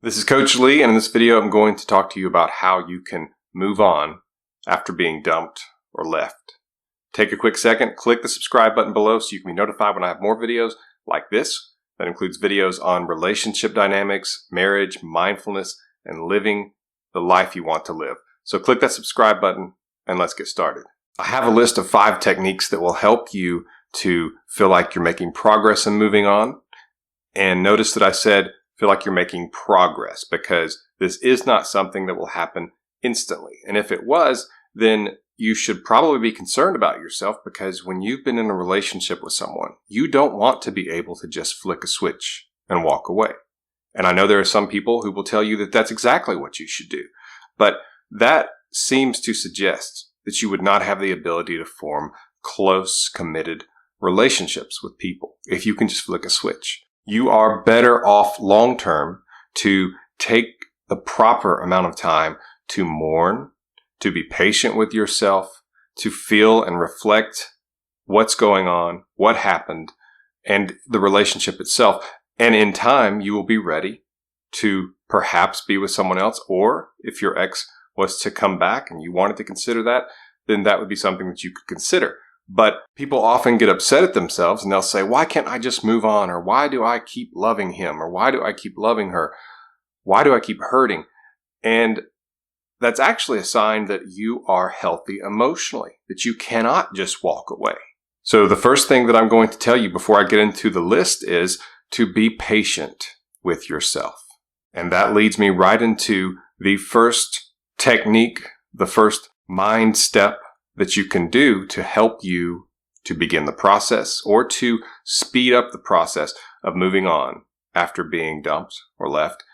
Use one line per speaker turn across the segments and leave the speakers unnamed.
This is Coach Lee, and in this video I'm going to talk to you about how you can move on after being dumped or left. Take a quick second, click the subscribe button below so you can be notified when I have more videos like this. That includes videos on relationship dynamics, marriage, mindfulness, and living the life you want to live. So click that subscribe button and let's get started. I have a list of 5 techniques that will help you to feel like you're making progress and moving on. And notice that I said feel like you're making progress, because this is not something that will happen instantly. And if it was, then you should probably be concerned about yourself, because when you've been in a relationship with someone, you don't want to be able to just flick a switch and walk away. And I know there are some people who will tell you that that's exactly what you should do. But that seems to suggest that you would not have the ability to form close, committed relationships with people if you can just flick a switch. You are better off long-term to take the proper amount of time to mourn, to be patient with yourself, to feel and reflect what's going on, what happened, and the relationship itself. And in time, you will be ready to perhaps be with someone else. Or if your ex was to come back and you wanted to consider that, then that would be something that you could consider. But people often get upset at themselves and they'll say, why can't I just move on? Or why do I keep loving him? Or why do I keep loving her? Why do I keep hurting? And that's actually a sign that you are healthy emotionally, that you cannot just walk away. So the first thing that I'm going to tell you before I get into the list is to be patient with yourself. And that leads me right into the first technique, the first mind step that you can do to help you to begin the process or to speed up the process of moving on after being dumped or left.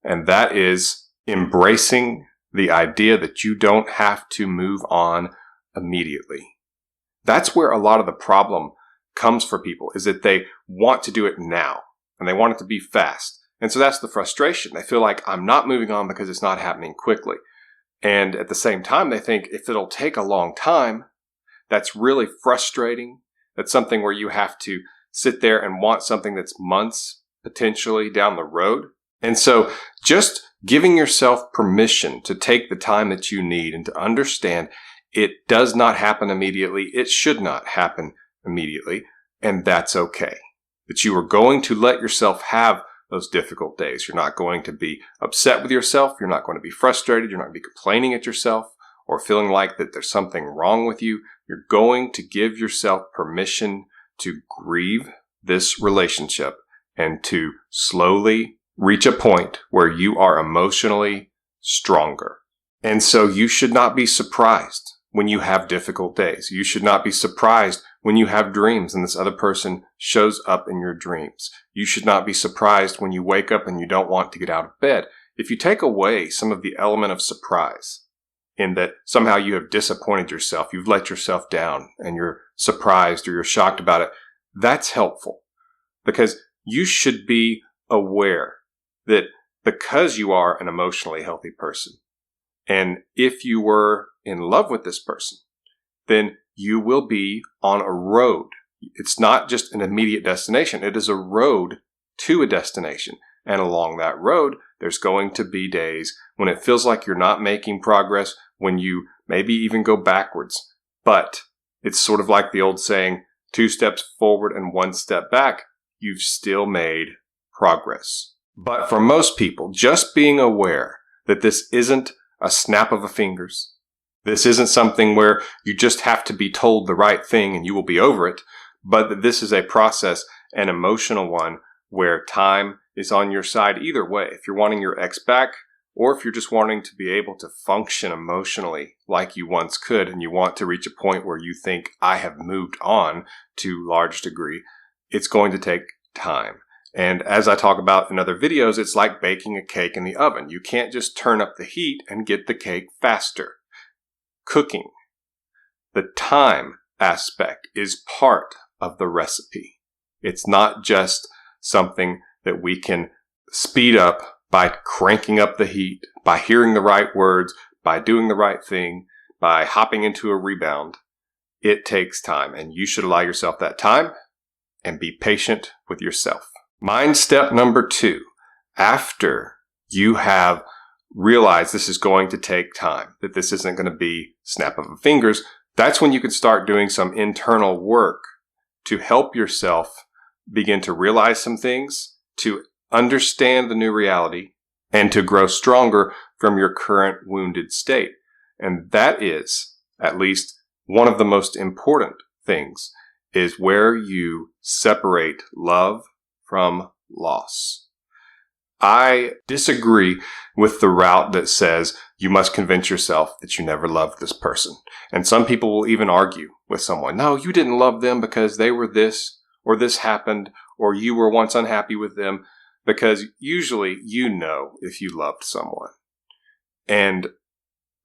And that is embracing the idea that you don't have to move on immediately. That's where a lot of the problem comes for people, is that they want to do it now and they want it to be fast. And so that's the frustration. They feel like I'm not moving on because it's not happening quickly. And at the same time, they think if it'll take a long time, that's really frustrating. That's something where you have to sit there and want something that's months potentially down the road. And so just giving yourself permission to take the time that you need and to understand it does not happen immediately. It should not happen immediately. And that's okay. That you are going to let yourself have those difficult days. You're not going to be upset with yourself. You're not going to be frustrated. You're not going to be complaining at yourself or feeling like that there's something wrong with you. You're going to give yourself permission to grieve this relationship and to slowly reach a point where you are emotionally stronger. And so you should not be surprised when you have difficult days. You should not be surprised when you have dreams and this other person shows up in your dreams. You should not be surprised when you wake up and you don't want to get out of bed. If you take away some of the element of surprise, in that somehow you have disappointed yourself, you've let yourself down, and you're surprised or you're shocked about it, that's helpful. Because you should be aware that because you are an emotionally healthy person, and if you were in love with this person, then you will be on a road. It's not just an immediate destination. It is a road to a destination. And along that road, there's going to be days when it feels like you're not making progress, when you maybe even go backwards. But it's sort of like the old saying, 2 steps forward and 1 step back. You've still made progress. But for most people, just being aware that this isn't a snap of the fingers, this isn't something where you just have to be told the right thing and you will be over it, but that this is a process, an emotional one, where time is on your side either way. If you're wanting your ex back, or if you're just wanting to be able to function emotionally like you once could, and you want to reach a point where you think, I have moved on to a large degree, it's going to take time. And as I talk about in other videos, it's like baking a cake in the oven. You can't just turn up the heat and get the cake faster. Cooking, the time aspect is part of the recipe. It's not just something that we can speed up by cranking up the heat, by hearing the right words, by doing the right thing, by hopping into a rebound. It takes time, and you should allow yourself that time and be patient with yourself. Mind step number 2. After you have realized this is going to take time, that this isn't going to be snap of the fingers, that's when you can start doing some internal work to help yourself begin to realize some things, to understand the new reality, and to grow stronger from your current wounded state. And that is, at least one of the most important things, is where you separate love from loss. I disagree with the route that says you must convince yourself that you never loved this person. And some people will even argue with someone, no, you didn't love them because they were this, or this happened, or you were once unhappy with them, because usually you know if you loved someone. And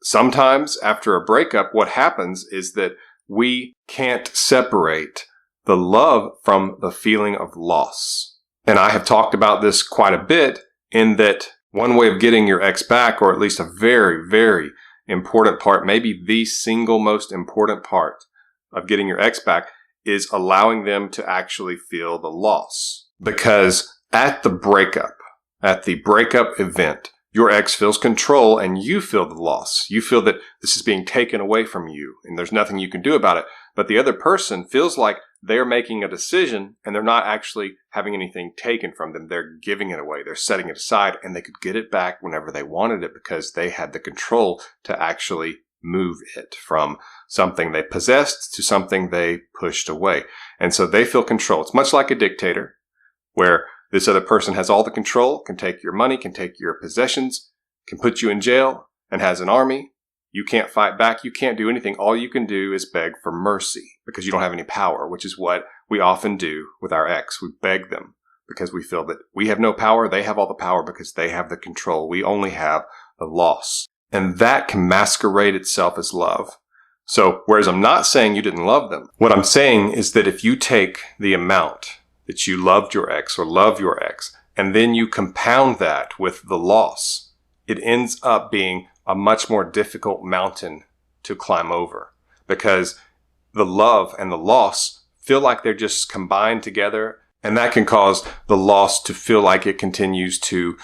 sometimes after a breakup, what happens is that we can't separate the love from the feeling of loss. And I have talked about this quite a bit, in that one way of getting your ex back, or at least a very, very important part, maybe the single most important part of getting your ex back, is allowing them to actually feel the loss. Because at the breakup event, your ex feels control and you feel the loss. You feel that this is being taken away from you and there's nothing you can do about it. But the other person feels like they're making a decision and they're not actually having anything taken from them. They're giving it away. They're setting it aside, and they could get it back whenever they wanted it because they had the control to actually move it from something they possessed to something they pushed away. And so they feel control. It's much like a dictator, where this other person has all the control, can take your money, can take your possessions, can put you in jail, and has an army. You can't fight back. You can't do anything. All you can do is beg for mercy because you don't have any power, which is what we often do with our ex. We beg them because we feel that we have no power. They have all the power because they have the control. We only have the loss. And that can masquerade itself as love. So, whereas I'm not saying you didn't love them, what I'm saying is that if you take the amount that you loved your ex or love your ex, and then you compound that with the loss, it ends up being a much more difficult mountain to climb over, because the love and the loss feel like they're just combined together, and that can cause the loss to feel like it continues to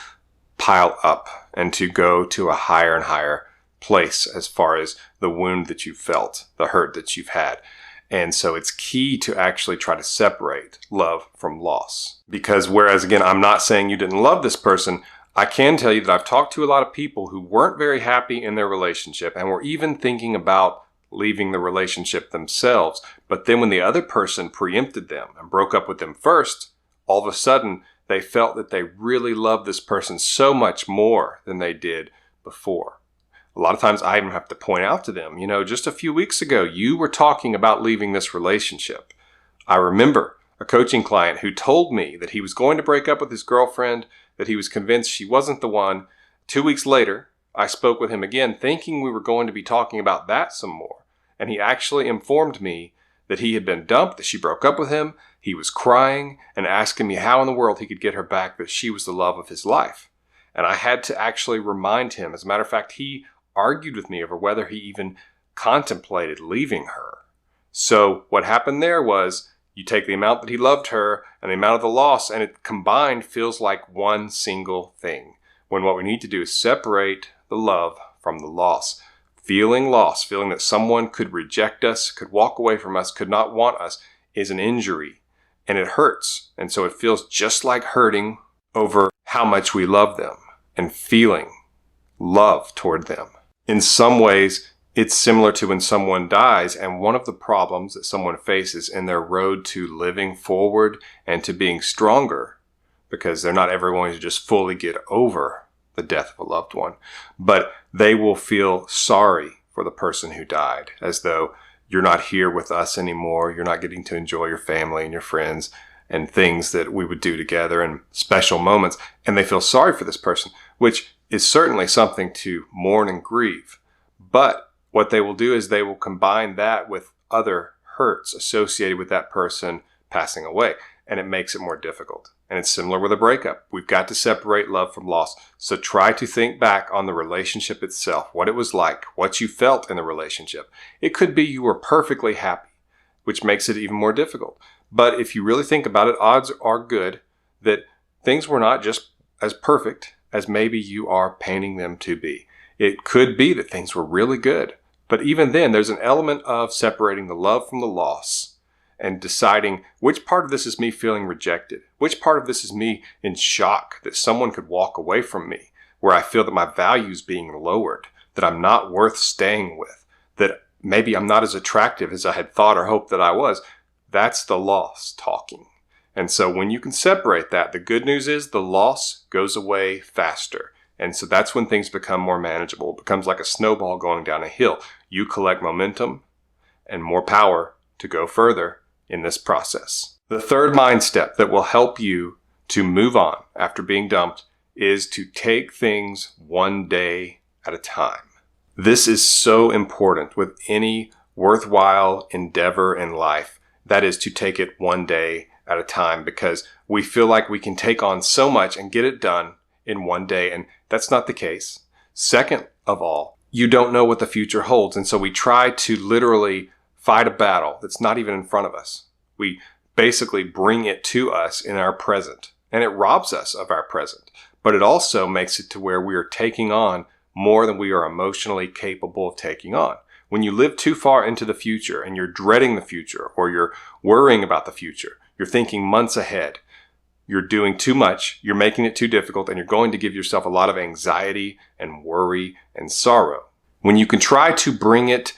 pile up and to go to a higher and higher place as far as the wound that you felt, the hurt that you've had. And so it's key to actually try to separate love from loss. Because whereas, again, I'm not saying you didn't love this person, I can tell you that I've talked to a lot of people who weren't very happy in their relationship and were even thinking about leaving the relationship themselves. But then when the other person preempted them and broke up with them first, all of a sudden they felt that they really loved this person so much more than they did before. A lot of times I even have to point out to them, just a few weeks ago, you were talking about leaving this relationship. I remember a coaching client who told me that he was going to break up with his girlfriend, that he was convinced she wasn't the one. 2 weeks later, I spoke with him again, thinking we were going to be talking about that some more. And he actually informed me that he had been dumped, that she broke up with him. He was crying and asking me how in the world he could get her back, that she was the love of his life. And I had to actually remind him. As a matter of fact, he argued with me over whether he even contemplated leaving her. So what happened there was, you take the amount that he loved her and the amount of the loss, and it combined feels like one single thing. When what we need to do is separate the love from the loss. Feeling loss, feeling that someone could reject us, could walk away from us, could not want us, is an injury, and it hurts. And so it feels just like hurting over how much we love them and feeling love toward them. In some ways, it's similar to when someone dies, and one of the problems that someone faces in their road to living forward and to being stronger, because they're not ever going to just fully get over the death of a loved one, but they will feel sorry for the person who died, as though you're not here with us anymore, you're not getting to enjoy your family and your friends and things that we would do together and special moments, and they feel sorry for this person, which is certainly something to mourn and grieve. But what they will do is they will combine that with other hurts associated with that person passing away, and it makes it more difficult. And it's similar with a breakup. We've got to separate love from loss. So try to think back on the relationship itself, what it was like, what you felt in the relationship. It could be you were perfectly happy, which makes it even more difficult. But if you really think about it, odds are good that things were not just as perfect as maybe you are painting them to be. It could be that things were really good, but even then there's an element of separating the love from the loss and deciding which part of this is me feeling rejected, which part of this is me in shock that someone could walk away from me, where I feel that my value is being lowered, that I'm not worth staying with, that maybe I'm not as attractive as I had thought or hoped that I was. That's the loss talking. And so when you can separate that, the good news is the loss goes away faster. And so that's when things become more manageable. It becomes like a snowball going down a hill. You collect momentum and more power to go further in this process. The third mind step that will help you to move on after being dumped is to take things one day at a time. This is so important with any worthwhile endeavor in life. That is to take it one day at a time, because we feel like we can take on so much and get it done in one day, and that's not the case. Second of all, you don't know what the future holds, and so we try to literally fight a battle that's not even in front of us. We basically bring it to us in our present, and it robs us of our present, but it also makes it to where we are taking on more than we are emotionally capable of taking on. When you live too far into the future and you're dreading the future, or you're worrying about the future, you're thinking months ahead, you're doing too much, you're making it too difficult, and you're going to give yourself a lot of anxiety and worry and sorrow. When you can try to bring it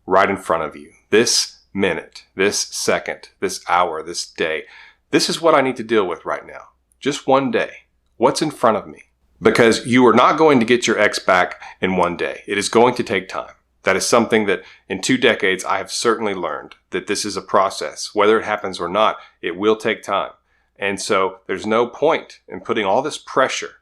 right in front of you, this minute, this second, this hour, this day, this is what I need to deal with right now. Just one day. What's in front of me? Because you are not going to get your ex back in one day. It is going to take time. That is something that in 2 decades I have certainly learned, that this is a process. Whether it happens or not, it will take time. And so there's no point in putting all this pressure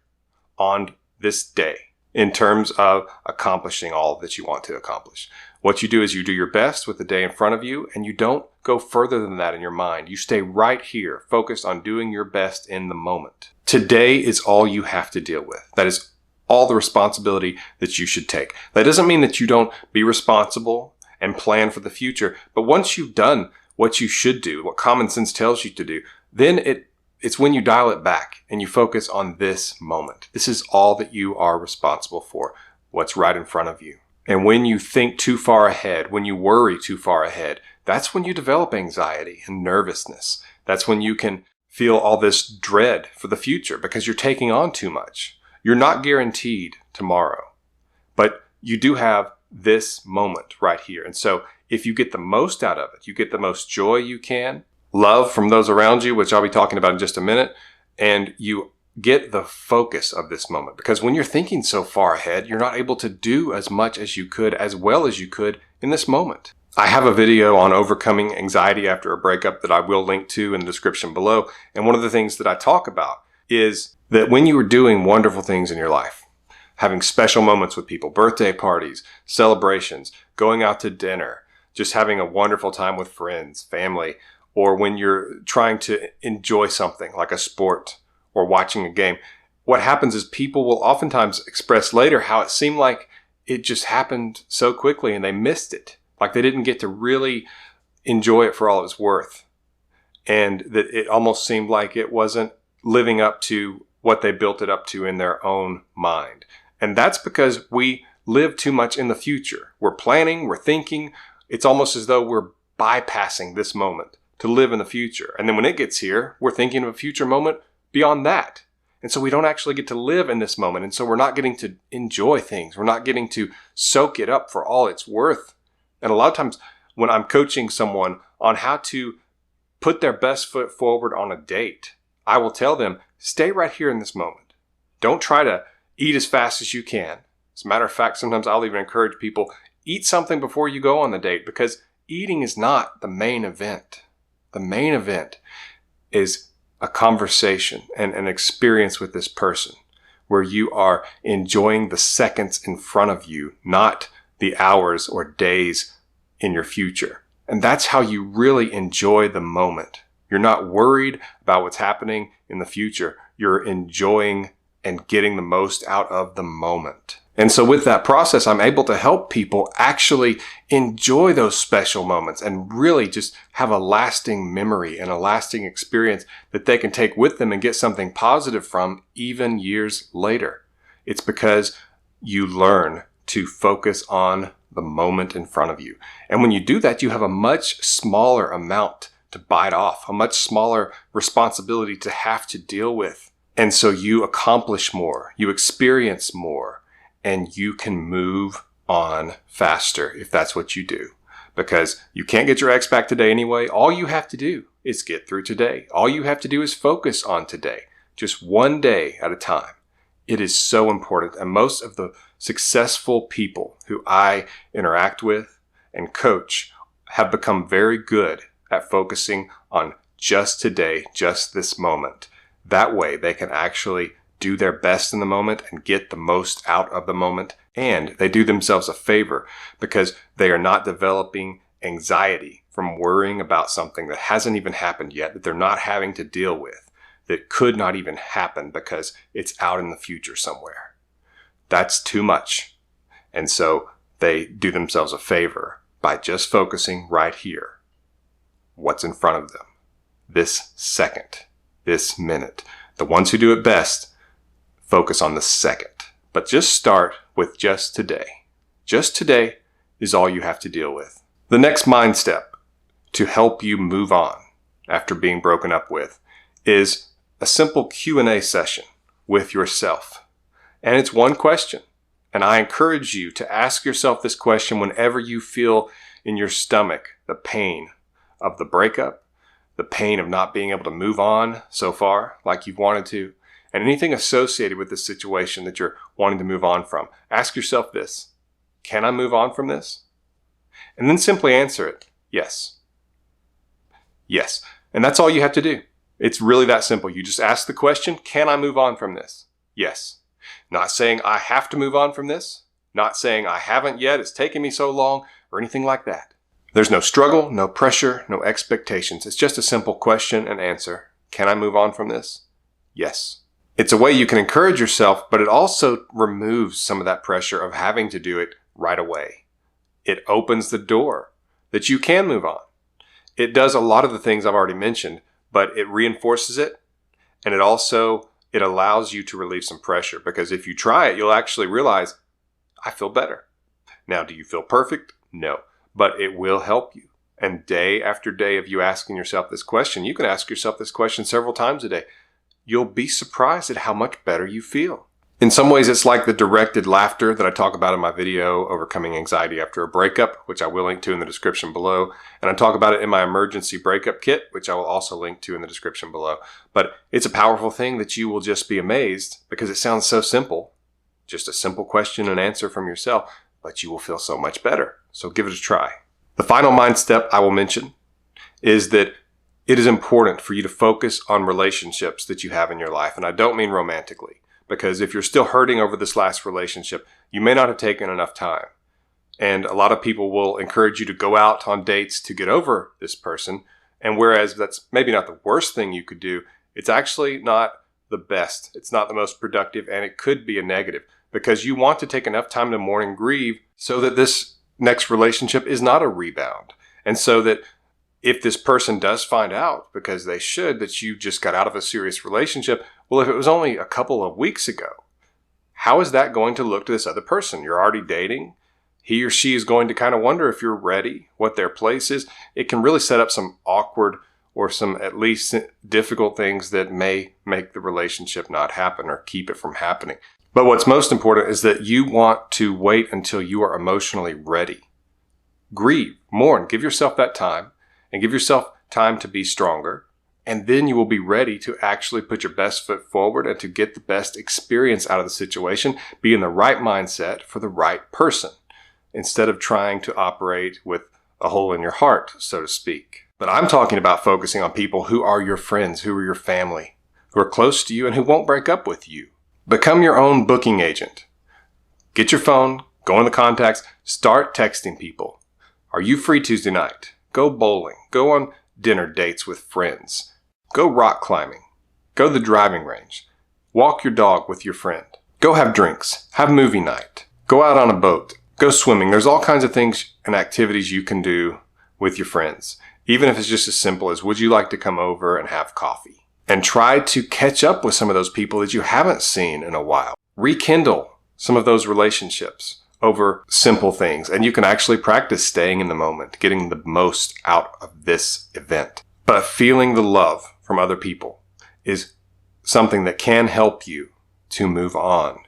on this day in terms of accomplishing all that you want to accomplish. What you do is you do your best with the day in front of you, and you don't go further than that in your mind. You stay right here, focused on doing your best in the moment. Today is all you have to deal with. That is all the responsibility that you should take. That doesn't mean that you don't be responsible and plan for the future, but once you've done what you should do, what common sense tells you to do, then it's when you dial it back and you focus on this moment. This is all that you are responsible for, what's right in front of you. And when you think too far ahead, when you worry too far ahead, that's when you develop anxiety and nervousness. That's when you can feel all this dread for the future because you're taking on too much. You're not guaranteed tomorrow, but you do have this moment right here. And so if you get the most out of it, you get the most joy you can, love from those around you, which I'll be talking about in just a minute, and you get the focus of this moment. Because when you're thinking so far ahead, you're not able to do as much as you could, as well as you could in this moment. I have a video on overcoming anxiety after a breakup that I will link to in the description below. And one of the things that I talk about is that when you are doing wonderful things in your life, having special moments with people, birthday parties, celebrations, going out to dinner, just having a wonderful time with friends, family, or when you're trying to enjoy something like a sport or watching a game, what happens is people will oftentimes express later how it seemed like it just happened so quickly and they missed it. Like they didn't get to really enjoy it for all it was worth. And that it almost seemed like it wasn't living up to what they built it up to in their own mind. And that's because we live too much in the future. We're planning, we're thinking. It's almost as though we're bypassing this moment to live in the future. And then when it gets here, we're thinking of a future moment beyond that. And so we don't actually get to live in this moment. And so we're not getting to enjoy things. We're not getting to soak it up for all it's worth. And a lot of times when I'm coaching someone on how to put their best foot forward on a date, I will tell them, stay right here in this moment. Don't try to eat as fast as you can. As a matter of fact, sometimes I'll even encourage people, eat something before you go on the date, because eating is not the main event. The main event is a conversation and an experience with this person where you are enjoying the seconds in front of you, not the hours or days in your future. And that's how you really enjoy the moment. You're not worried about what's happening in the future. You're enjoying and getting the most out of the moment. And so with that process, I'm able to help people actually enjoy those special moments and really just have a lasting memory and a lasting experience that they can take with them and get something positive from even years later. It's because you learn to focus on the moment in front of you. And when you do that, you have a much smaller amount to bite off, a much smaller responsibility to have to deal with. And so you accomplish more, you experience more, and you can move on faster if that's what you do. Because you can't get your ex back today anyway. All you have to do is get through today. All you have to do is focus on today, just one day at a time. It is so important. And most of the successful people who I interact with and coach have become very good at focusing on just today, just this moment. That way they can actually do their best in the moment and get the most out of the moment. And they do themselves a favor because they are not developing anxiety from worrying about something that hasn't even happened yet, that they're not having to deal with, that could not even happen because it's out in the future somewhere. That's too much. And so they do themselves a favor by just focusing right here. What's in front of them? This second, this minute. The ones who do it best focus on the second. But just start with just today. Just today is all you have to deal with. The next mind step to help you move on after being broken up with is a simple Q&A session with yourself. And it's one question. And I encourage you to ask yourself this question whenever you feel in your stomach the pain of the breakup, the pain of not being able to move on so far like you've wanted to, and anything associated with this situation that you're wanting to move on from. Ask yourself this: can I move on from this? And then simply answer it, yes. Yes. And that's all you have to do. It's really that simple. You just ask the question, can I move on from this? Yes. Not saying I have to move on from this. Not saying I haven't yet, it's taken me so long, or anything like that. There's no struggle, no pressure, no expectations. It's just a simple question and answer. Can I move on from this? Yes. It's a way you can encourage yourself, but it also removes some of that pressure of having to do it right away. It opens the door that you can move on. It does a lot of the things I've already mentioned, but it reinforces it, and it allows you to relieve some pressure, because if you try it, you'll actually realize, I feel better. Now, do you feel perfect? No, but it will help you. And day after day of you asking yourself this question, you can ask yourself this question several times a day. You'll be surprised at how much better you feel. In some ways, it's like the directed laughter that I talk about in my video, Overcoming Anxiety After a Breakup, which I will link to in the description below. And I talk about it in my emergency breakup kit, which I will also link to in the description below. But it's a powerful thing that you will just be amazed, because it sounds so simple. Just a simple question and answer from yourself, but you will feel so much better. So give it a try. The final mind step I will mention is that it is important for you to focus on relationships that you have in your life. And I don't mean romantically, because if you're still hurting over this last relationship, you may not have taken enough time. And a lot of people will encourage you to go out on dates to get over this person. And whereas that's maybe not the worst thing you could do, it's actually not the best. It's not the most productive, and it could be a negative, because you want to take enough time to mourn and grieve so that this next relationship is not a rebound. And so that if this person does find out, because they should, that you just got out of a serious relationship, well, if it was only a couple of weeks ago, how is that going to look to this other person? You're already dating. He or she is going to kind of wonder if you're ready, what their place is. It can really set up some awkward or some at least difficult things that may make the relationship not happen or keep it from happening. But what's most important is that you want to wait until you are emotionally ready. Grieve, mourn, give yourself that time. And give yourself time to be stronger. And then you will be ready to actually put your best foot forward and to get the best experience out of the situation. Be in the right mindset for the right person, instead of trying to operate with a hole in your heart, so to speak. But I'm talking about focusing on people who are your friends, who are your family, who are close to you and who won't break up with you. Become your own booking agent. Get your phone, go in the contacts, start texting people. Are you free Tuesday night? Go bowling. Go on dinner dates with friends. Go rock climbing. Go to the driving range. Walk your dog with your friend. Go have drinks. Have movie night. Go out on a boat. Go swimming. There's all kinds of things and activities you can do with your friends. Even if it's just as simple as, would you like to come over and have coffee? And try to catch up with some of those people that you haven't seen in a while. rekindle some of those relationships over simple things. And you can actually practice staying in the moment, getting the most out of this event. But feeling the love from other people is something that can help you to move on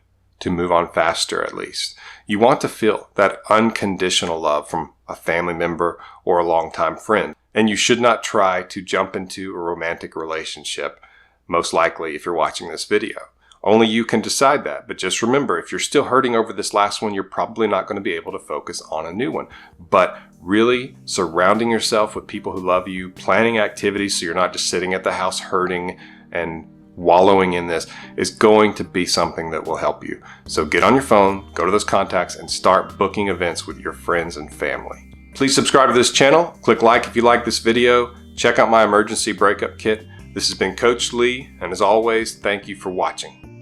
faster at least. You want to feel that unconditional love from a family member or a longtime friend. And you should not try to jump into a romantic relationship, most likely if you're watching this video. Only you can decide that. But just remember, if you're still hurting over this last one, you're probably not going to be able to focus on a new one. But really surrounding yourself with people who love you, planning activities so you're not just sitting at the house hurting and wallowing in this is going to be something that will help you. So get on your phone, go to those contacts, and start booking events with your friends and family. Please subscribe to this channel. Click like if you like this video. Check out my emergency breakup kit. This has been Coach Lee, and as always, thank you for watching.